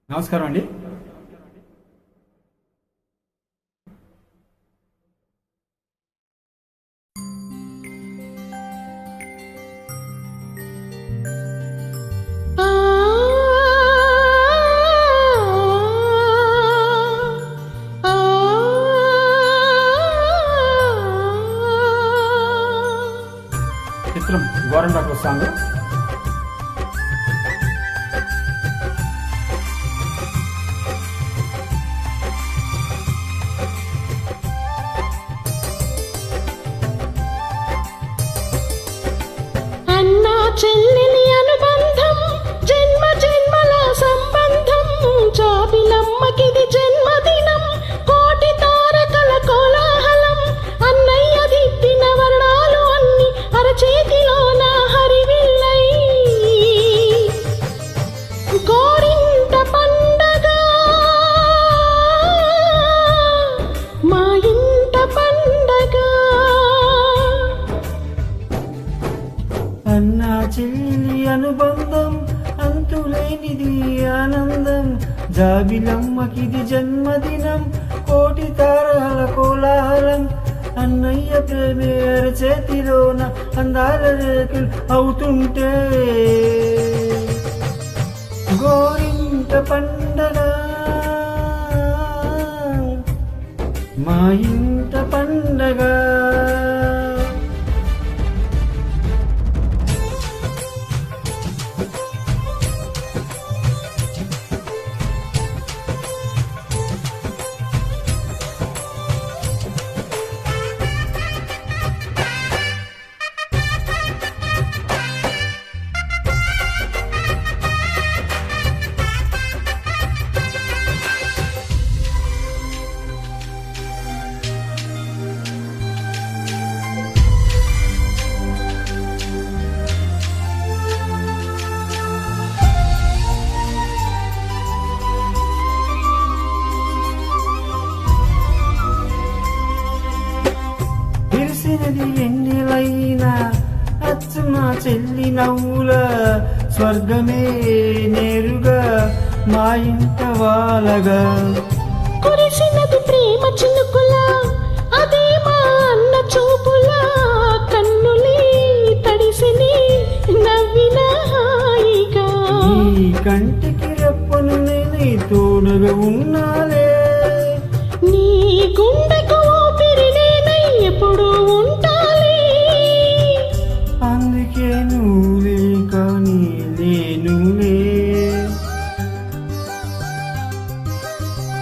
నమస్కారం అండి. చిత్రం గోరంటాకు సాంగ్. చెల్లిని అనుబంధం జన్మ జన్మల సంబంధం చాబిలమ్మకిది జన్మదినం కోటి తారకల కోలాహలం అన్నయ్య దిద్దిన వర్ణాలు అన్ని అరచేతిలోన హరివిల్లై గోరింట పండగ మా ఇంట పండగ. అన్నా చెల్లి అనుబంధం అంతులేనిది ఆనందం జాబిలమ్మకిది జన్మదినం కోటి తారల కోలాహలం అన్నయ్య ప్రేమే అరచేతిలోన అందాల రేకులు అవుతుంటే గోరింట పండగ మా ఇంట పండగ. తెలిసినది ఎన్నిలైనా అచ్చు నా చెల్లి నవ్వుల స్వర్గమే నేరుగా మా ఇంట వాలగా కురిసినది ప్రేమ చినుకుల అదే మా అన్న చూపుల కన్నులే తడిసిని నవ్విన హాయిగా ఈ కంటికి రెప్పను నేను తోడుగా ఉన్నాలే నీ గుండెకు ఊపిరి నేనై ఎప్పుడు ఉంటాలే అందుకే నువ్వులే కానీ నేనులే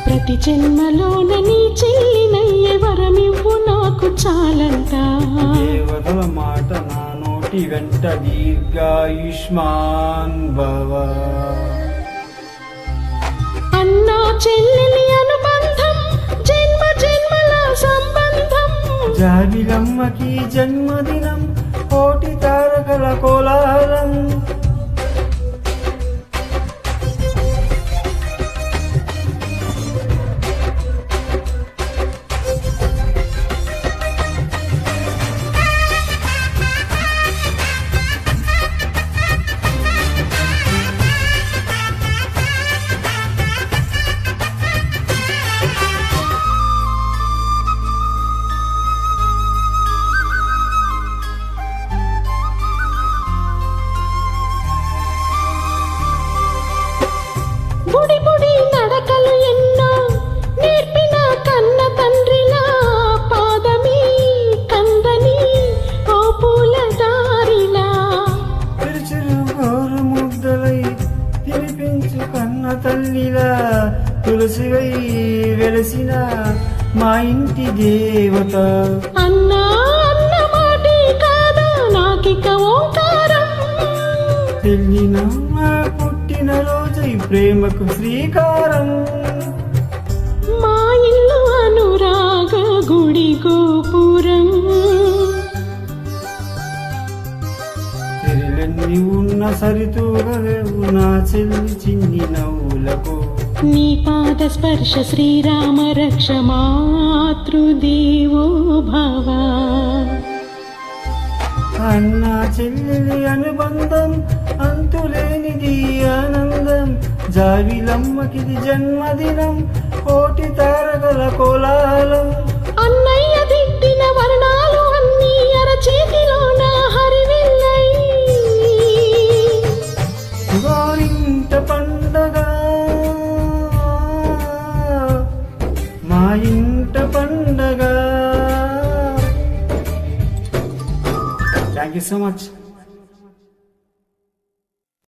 ప్రతి జన్మలోన నీ చెల్లినయ్యే వరమివ్వు నాకు చాలంట. దేవతల మాట నా నోటి వెంట దీర్ఘాయుష్మాన్ భవ. అన్నా చెల్లెలి అనుబంధం జన్మ జన్మల సంబంధం జాబిలమ్మకి జన్మదినం కోటి తారకల కోలాహలం బుడి బుడి నడకలు ఎన్నో నేర్పిన కన్న తండ్రిలా పాదమీ కందని ఓ పూల దారిలా పిలుచులు గోరు ముద్దలై తినిపించు కన్న తల్లిలా తులసివై వెలసిన మా ఇంటి దేవత. అన్నా అన్న మాటే కాదా నాకిక ఓంకారం చెల్లినమ్మ పుట్టిన రోజై ప్రేమకు శ్రీకారం మా ఇల్లు అనురాగ గుడి గోపురం తెరలన్నీ ఉన్న సరితూగలేవు నా చెల్లి చిన్ని నవ్వులకు నీ పాద స్పర్శ శ్రీరామ రక్ష మాతృదేవో భవ. అన్నా చెల్లెలి అనుబంధం అంతులేనిది ఆనందం జావిలమ్మకిది జన్మదినం కోటి తారకల కోలాహలం అన్నయ్య దిట్టిన వర్ణాలు అన్నీ అరచేతిలోన హరివిల్లై వారింట పండగ మా ఇంట పండగ. Thank you so much.